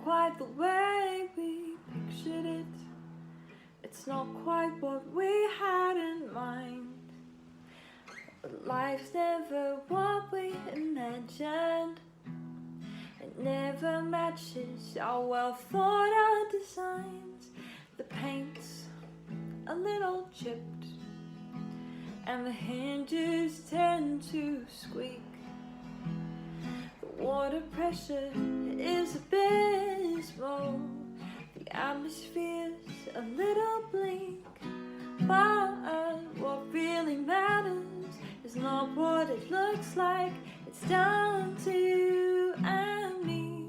quite the way we pictured it. It's not quite what we had in mind. But life's never what we imagined. It never matches our well thought out designs. The paint's a little chipped and the hinges tend to squeak. The water pressure is abysmal. The atmosphere's a little bleak. But what really matters is not what it looks like. It's down to you and me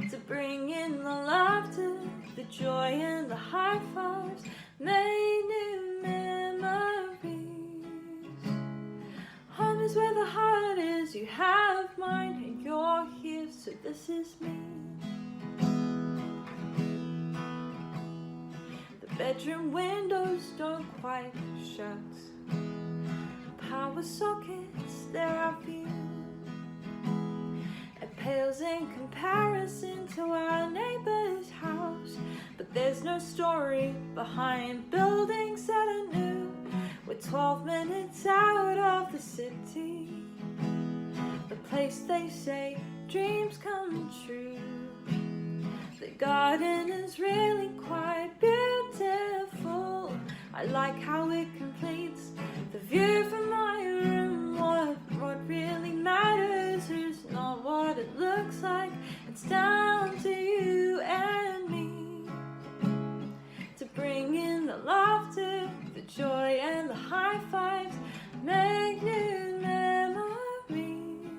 to bring in the laughter, the joy and the high fives, make new memories. Home is where the heart is. You have mine and you're here, so this is me. The bedroom windows don't quite shut. Power sockets, there are few. It pales in comparison to our neighbor's house. But there's no story behind buildings that are new. We're 12 minutes out of the city, the place they say dreams come true. The garden is really quite beautiful. I like how it completes the view from my room. What really matters is not what it looks like. It's down to you and me to bring in the laughter, the joy and the high fives, make new memories.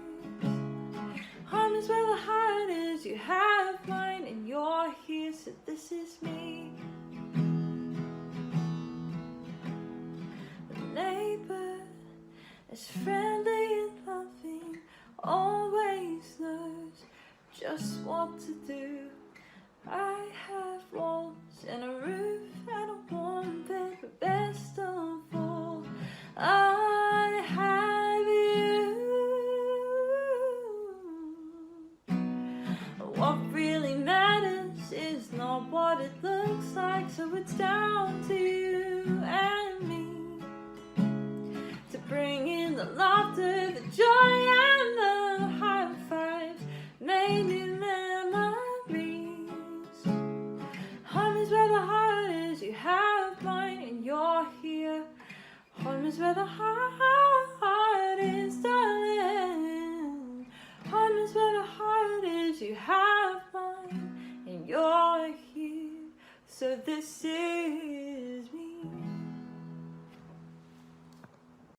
Home is where the heart is. You have mine and you're here, so this is me. The neighbor is friendly and loving, always knows just what to do. I have walls and a roof and a warm bed, but best of all, I have you. What really matters is not what it looks like, so it's down to you and me to bring in the laughter, the joy and the high fives, make new memories. Home is where the heart is. You have mine and you're here. Home is where the heart is, darling. Home is where the heart is. You have mine and you're here, so this is